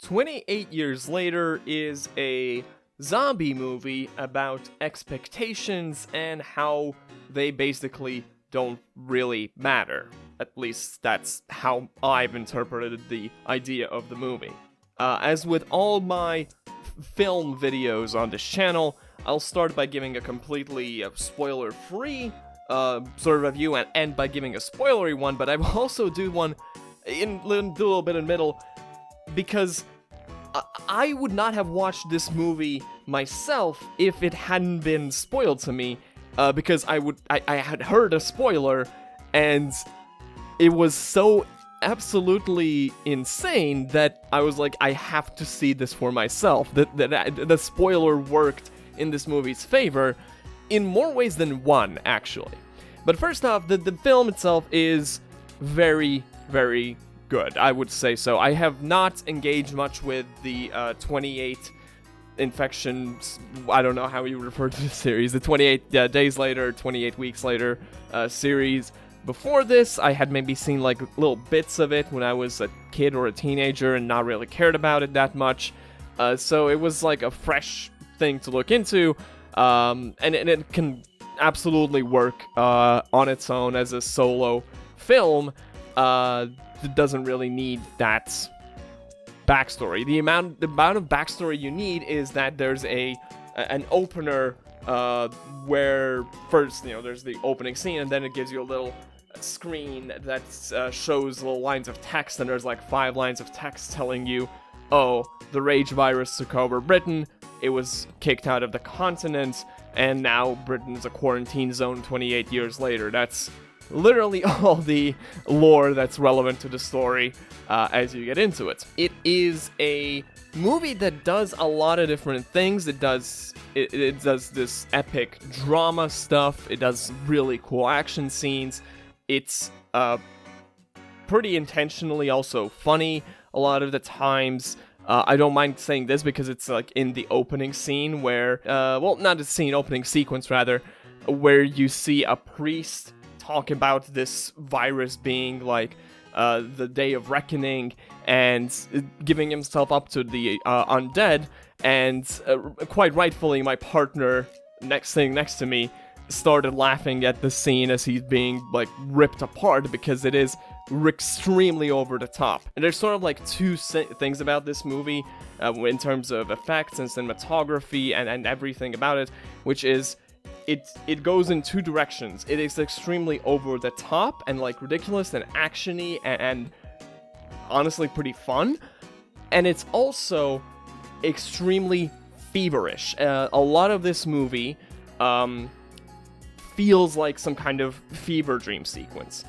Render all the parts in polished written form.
28 Years Later is a zombie movie about expectations and how they basically don't really matter. At least that's how I've interpreted the idea of the movie. As with all my film videos on this channel, I'll start by giving a completely spoiler-free sort of review and end by giving a spoilery one, but I will also do one do a little bit in the middle because I would not have watched this movie myself if it hadn't been spoiled to me, because I had heard a spoiler and it was so absolutely insane that I was like, I have to see this for myself. The spoiler worked in this movie's favor in more ways than one, actually. But first off, the film itself is very, very good, I would say so. I have not engaged much with the 28 infections, I don't know how you refer to the series, the 28 days later, 28 weeks later series. Before this, I had maybe seen like little bits of it when I was a kid or a teenager and not really cared about it that much. So it was like a fresh thing to look into, and it can absolutely work on its own as a solo film. It doesn't really need that backstory. The amount of backstory you need is that there's an opener where first, there's the opening scene, and then it gives you a little screen that shows little lines of text, and there's like 5 lines of text telling you, oh, the rage virus took over Britain, it was kicked out of the continent, and now Britain's a quarantine zone 28 years later. That's literally all the lore that's relevant to the story as you get into it. It is a movie that does a lot of different things. It does this epic drama stuff. It does really cool action scenes. It's pretty intentionally also funny a lot of the times. I don't mind saying this because it's like in the opening scene where, not the scene, opening sequence rather, where you see a priest talk about this virus being like the day of reckoning and giving himself up to the undead, and quite rightfully my partner sitting next to me started laughing at the scene as he's being like ripped apart because it is extremely over the top. And there's sort of like two things about this movie in terms of effects and cinematography and everything about it, which is it goes in two directions. It is extremely over the top and like ridiculous and actiony and honestly pretty fun, and it's also extremely feverish. A lot of this movie feels like some kind of fever dream sequence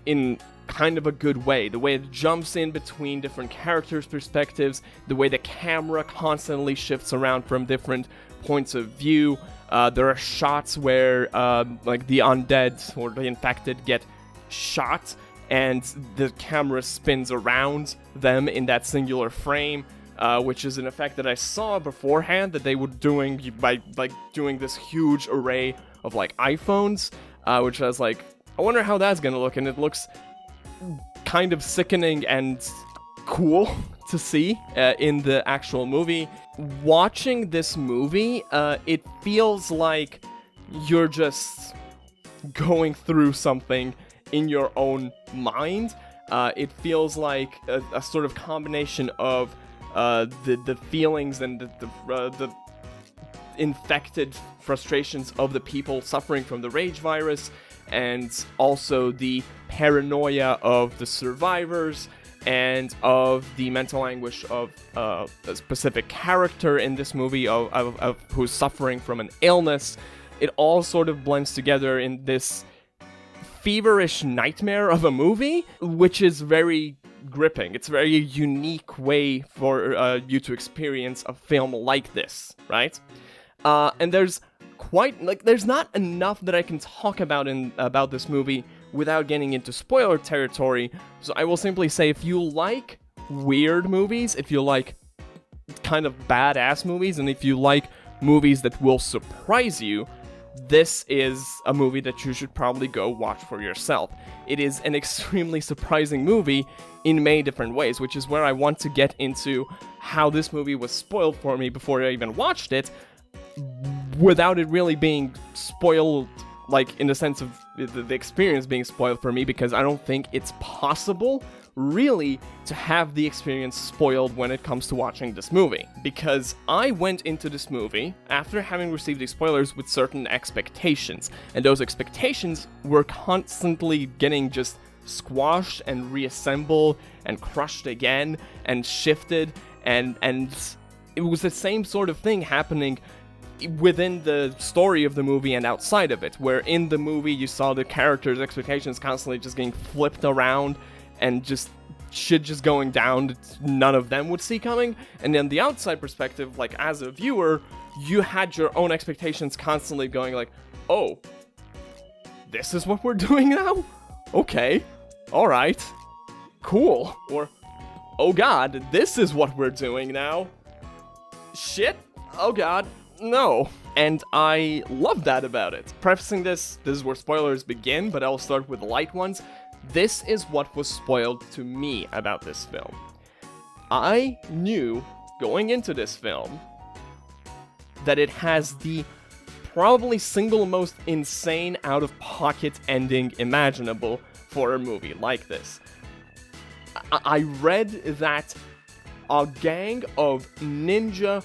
in kind of a good way. The way it jumps in between different characters' perspectives, the way the camera constantly shifts around from different points of view. There are shots where like the undead or the infected get shot and the camera spins around them in that singular frame, which is an effect that I saw beforehand that they were doing by like doing this huge array of like iPhones, which I was like, I wonder how that's gonna look, and it looks kind of sickening and cool to see in the actual movie. Watching this movie, it feels like you're just going through something in your own mind. It feels like a sort of combination of the feelings and the infected frustrations of the people suffering from the rage virus, and also the paranoia of the survivors and of the mental anguish of a specific character in this movie of who's suffering from an illness. It all sort of blends together in this feverish nightmare of a movie, which is very gripping. It's a very unique way for you to experience a film like this, right? And there's not enough that I can talk about about this movie without getting into spoiler territory, so I will simply say, if you like weird movies, if you like kind of badass movies, and if you like movies that will surprise you, this is a movie that you should probably go watch for yourself. It is an extremely surprising movie in many different ways, which is where I want to get into how this movie was spoiled for me before I even watched it, without it really being spoiled, like, in the sense of the experience being spoiled for me, because I don't think it's possible, really, to have the experience spoiled when it comes to watching this movie. Because I went into this movie after having received these spoilers with certain expectations, and those expectations were constantly getting just squashed and reassembled and crushed again and shifted, and it was the same sort of thing happening within the story of the movie and outside of it, where in the movie you saw the characters' expectations constantly just getting flipped around and just shit just going down that none of them would see coming. And then the outside perspective, like as a viewer, you had your own expectations constantly going like, oh, this is what we're doing now? Okay, alright, cool. Or, oh god, this is what we're doing now? Shit, oh god, no. And I love that about it. Prefacing this is where spoilers begin, but I'll start with light ones. This is what was spoiled to me about this film. I knew, going into this film, that it has the probably single most insane out-of-pocket ending imaginable for a movie like this. I read that a gang of ninja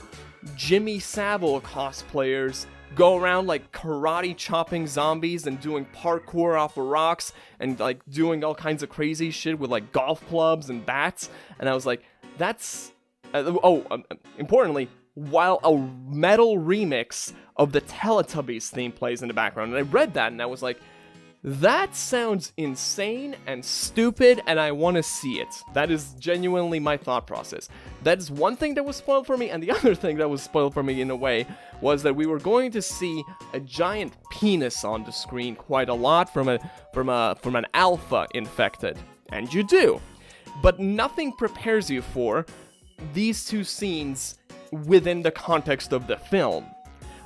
Jimmy Savile cosplayers go around like karate chopping zombies and doing parkour off of rocks and like doing all kinds of crazy shit with like golf clubs and bats. And I was like, that's... importantly, while a metal remix of the Teletubbies theme plays in the background. And I read that and I was like, that sounds insane and stupid, and I want to see it. That is genuinely my thought process. That is one thing that was spoiled for me, and the other thing that was spoiled for me in a way was that we were going to see a giant penis on the screen quite a lot from an alpha infected, and you do. But nothing prepares you for these two scenes within the context of the film.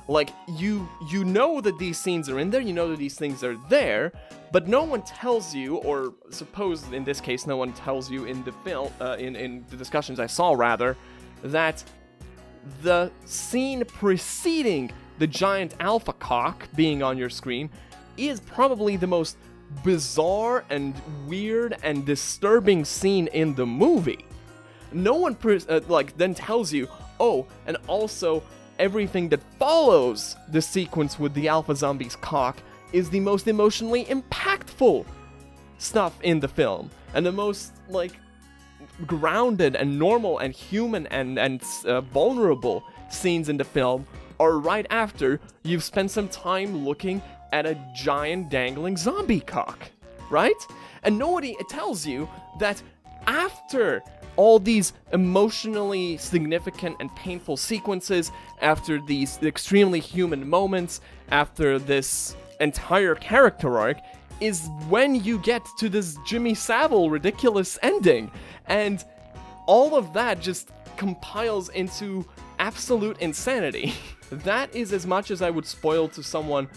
Like, you know that these scenes are in there, you know that these things are there, but no one tells you, or suppose in this case no one tells you in the film, in the discussions I saw rather, that the scene preceding the giant alpha cock being on your screen is probably the most bizarre and weird and disturbing scene in the movie. No one then tells you, oh, and also everything that follows the sequence with the alpha zombie's cock is the most emotionally impactful stuff in the film, and the most like grounded and normal and human and vulnerable scenes in the film are right after you've spent some time looking at a giant dangling zombie cock, right? And nobody tells you that after all these emotionally significant and painful sequences, after these extremely human moments, after this entire character arc, is when you get to this Jimmy Savile ridiculous ending. And all of that just compiles into absolute insanity. That is as much as I would spoil to someone,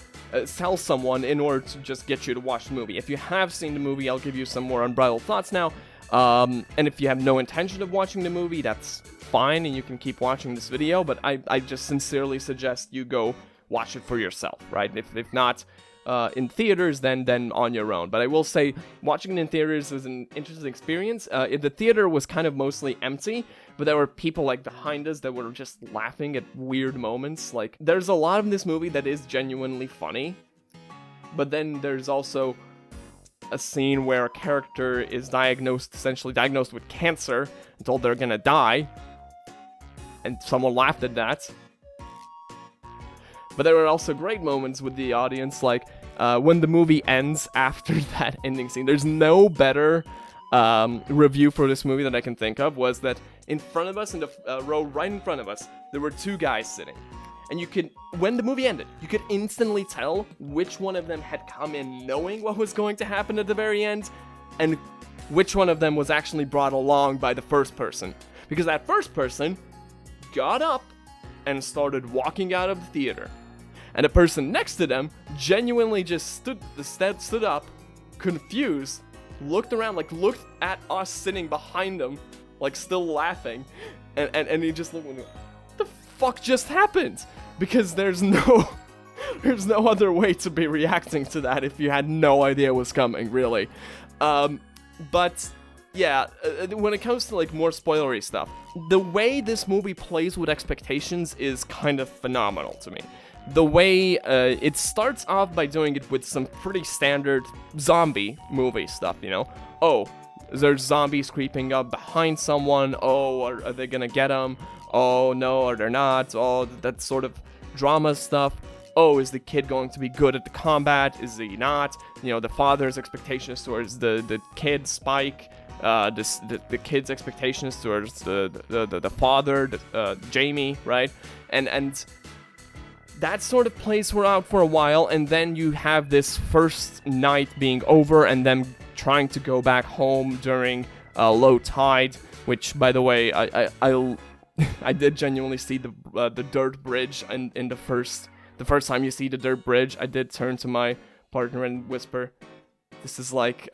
tell someone in order to just get you to watch the movie. If you have seen the movie, I'll give you some more unbridled thoughts now. And if you have no intention of watching the movie, that's fine, and you can keep watching this video, but I just sincerely suggest you go watch it for yourself, right? If not in theaters, then on your own. But I will say, watching it in theaters was an interesting experience. The theater was kind of mostly empty, but there were people like behind us that were just laughing at weird moments. Like, there's a lot of this movie that is genuinely funny, but then there's also a scene where a character is essentially diagnosed with cancer and told they're gonna die, and someone laughed at that. But there were also great moments with the audience, like when the movie ends after that ending scene. There's no better review for this movie that I can think of, was that in front of us, in the row right in front of us, there were two guys sitting. And you could, when the movie ended, you could instantly tell which one of them had come in knowing what was going to happen at the very end, and which one of them was actually brought along by the first person. Because that first person got up and started walking out of the theater. And the person next to them genuinely just stood up, confused, looked around, like looked at us sitting behind him, like still laughing, and he just looked, what the fuck just happened? Because there's no other way to be reacting to that if you had no idea what's coming, really. But yeah, when it comes to like more spoilery stuff, the way this movie plays with expectations is kind of phenomenal to me. The way it starts off by doing it with some pretty standard zombie movie stuff, you know? Oh, there's zombies creeping up behind someone. Oh, are they gonna get them? Oh, no, or they're not. Oh, that sort of drama stuff. Oh, is the kid going to be good at the combat? Is he not? You know, the father's expectations towards the kid, Spike. The kid's expectations towards the father, Jamie, right? And that sort of plays out for a while, and then you have this first night being over, and them trying to go back home during low tide. Which, by the way, I did genuinely see the dirt bridge in the first time you see the dirt bridge. I did turn to my partner and whisper, "This is like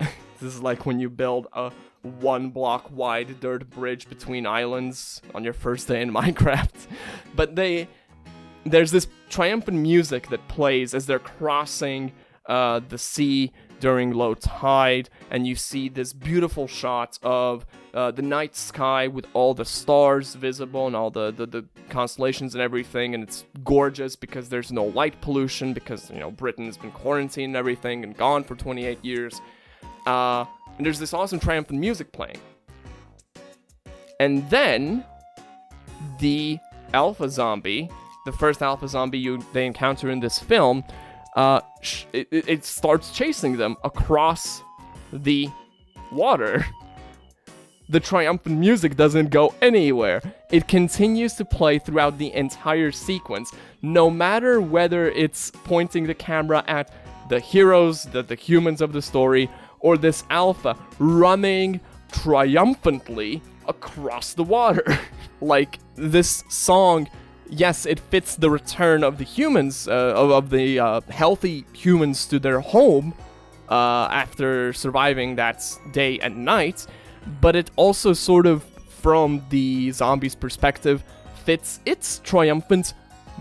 when you build a 1 block wide dirt bridge between islands on your first day in Minecraft." But there's this triumphant music that plays as they're crossing the sea during low tide, and you see this beautiful shot of the night sky with all the stars visible and all the constellations and everything, and it's gorgeous because there's no light pollution, because, you know, Britain's been quarantined and everything and gone for 28 years. And there's this awesome triumphant music playing. And then the alpha zombie, the first alpha zombie they encounter in this film, it starts chasing them across the water. The triumphant music doesn't go anywhere. It continues to play throughout the entire sequence, no matter whether it's pointing the camera at the heroes, the humans of the story, or this alpha running triumphantly across the water. Like, this song, yes, it fits the return of the humans, of the healthy humans to their home after surviving that day and night, but it also sort of, from the zombies' perspective, fits its triumphant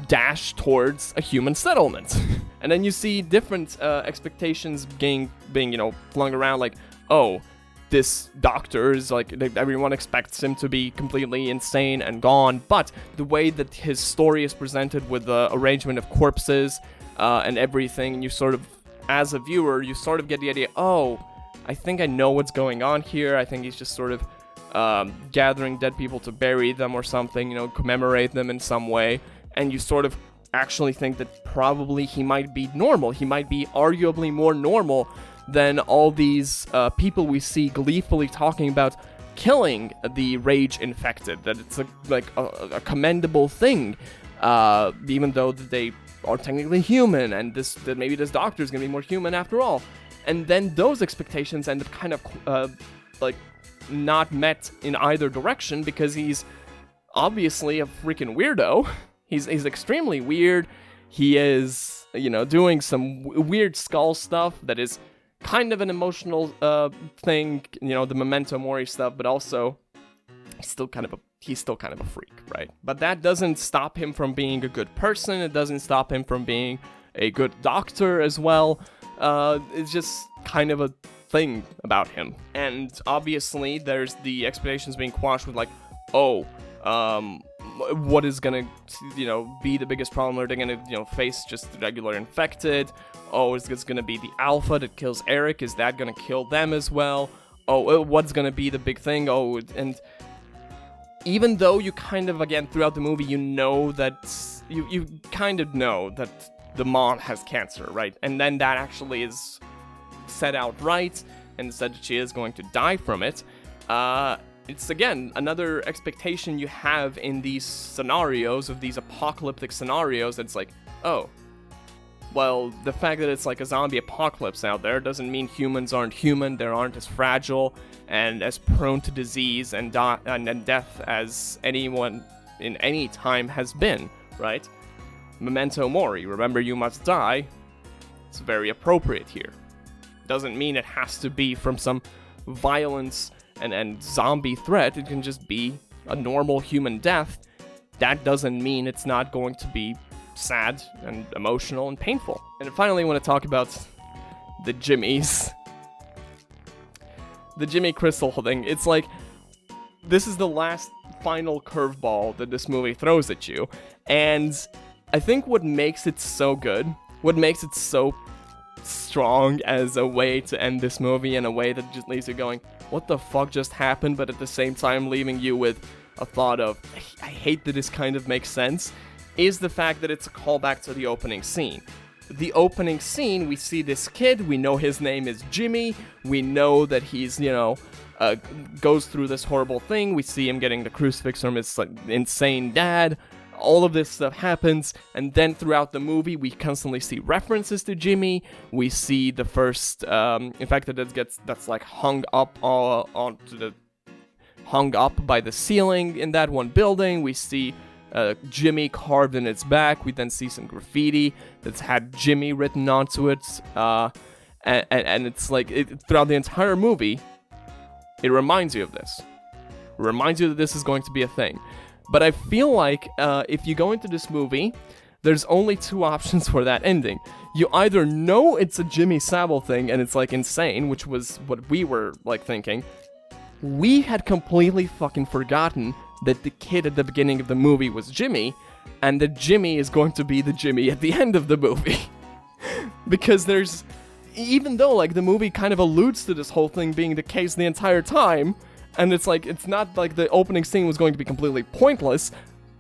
dash towards a human settlement. And then you see different expectations being, you know, flung around, like, oh, this doctor is like, everyone expects him to be completely insane and gone, but the way that his story is presented with the arrangement of corpses and everything, you sort of, as a viewer, you sort of get the idea, oh, I think I know what's going on here. I think he's just sort of gathering dead people to bury them or something, you know, commemorate them in some way, and you sort of actually think that probably he might be normal. He might be arguably more normal than all these people we see gleefully talking about killing the rage-infected, that it's a commendable thing, even though they are technically human, and that maybe this doctor is going to be more human after all. And then those expectations end up kind of not met in either direction, because he's obviously a freaking weirdo. He's extremely weird. He is, you know, doing some weird skull stuff that is kind of an emotional thing, you know, the Memento Mori stuff, but also he's still kind of a freak, right? But that doesn't stop him from being a good person. It doesn't stop him from being a good doctor as well. It's just kind of a thing about him. And obviously there's the expectations being quashed with, like, oh, what is gonna, you know, be the biggest problem? Are they gonna, you know, face just regular infected? Oh, is this gonna be the alpha that kills Eric? Is that gonna kill them as well? Oh, what's gonna be the big thing? Oh, and even though you kind of, again, throughout the movie, you know that, you kind of know that the mom has cancer, right? And then that actually is said outright, and said that she is going to die from it. It's, again, another expectation you have in these scenarios, of these apocalyptic scenarios. It's like, oh, well, the fact that it's like a zombie apocalypse out there doesn't mean humans aren't human. They aren't as fragile and as prone to disease and death as anyone in any time has been, right? Memento Mori, remember you must die, it's very appropriate here. Doesn't mean it has to be from some violence and zombie threat, it can just be a normal human death. That doesn't mean it's not going to be sad and emotional and painful. And finally, I want to talk about the Jimmies. The Jimmy Crystal thing. It's like, this is the last final curveball that this movie throws at you. And I think what makes it so good, what makes it so strong as a way to end this movie in a way that just leaves you going, what the fuck just happened? But at the same time leaving you with a thought of, I hate that this kind of makes sense, is the fact that it's a callback to the opening scene. The opening scene, we see this kid, we know his name is Jimmy, we know that he's, goes through this horrible thing, we see him getting the crucifix from his insane dad, all of this stuff happens, and then throughout the movie, we constantly see references to Jimmy, we see the first, in fact, that's like hung up by the ceiling in that one building, we see Jimmy carved in its back. We then see some graffiti that's had Jimmy written onto it, and it's like throughout the entire movie, it reminds you of this. It reminds you that this is going to be a thing. But I feel like if you go into this movie, there's only two options for that ending. You either know it's a Jimmy Savile thing and it's like insane, which was what we were like thinking. We had completely fucking forgotten that the kid at the beginning of the movie was Jimmy, and that Jimmy is going to be the Jimmy at the end of the movie. Because even though like the movie kind of alludes to this whole thing being the case the entire time, and it's like, it's not like the opening scene was going to be completely pointless,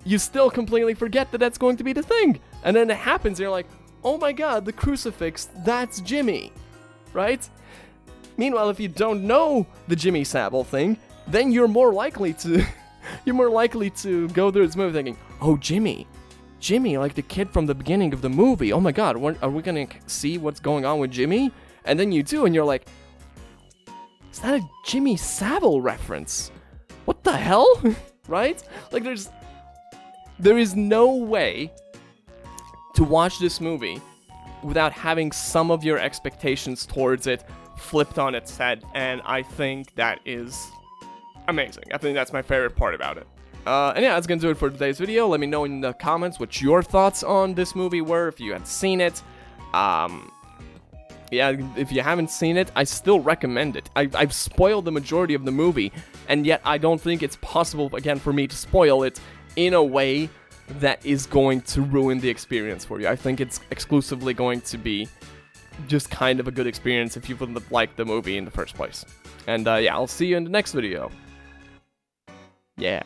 you still completely forget that that's going to be the thing. And then it happens, and you're like, oh my god, the crucifix, that's Jimmy, right? Meanwhile, if you don't know the Jimmy Savile thing, then you're more likely to go through this movie thinking, oh, Jimmy, like the kid from the beginning of the movie. Oh my god, are we gonna see what's going on with Jimmy? And then you do, and you're like, is that a Jimmy Savile reference? What the hell? Right? Like, there is no way to watch this movie without having some of your expectations towards it flipped on its head, and I think that is amazing. I think that's my favorite part about it. And yeah, that's gonna do it for today's video. Let me know in the comments what your thoughts on this movie were, if you had seen it. Yeah, if you haven't seen it, I still recommend it. I've spoiled the majority of the movie, and yet I don't think it's possible, again, for me to spoil it in a way that is going to ruin the experience for you. I think it's exclusively going to be just kind of a good experience if you wouldn't have liked the movie in the first place. And yeah, I'll see you in the next video. Yeah.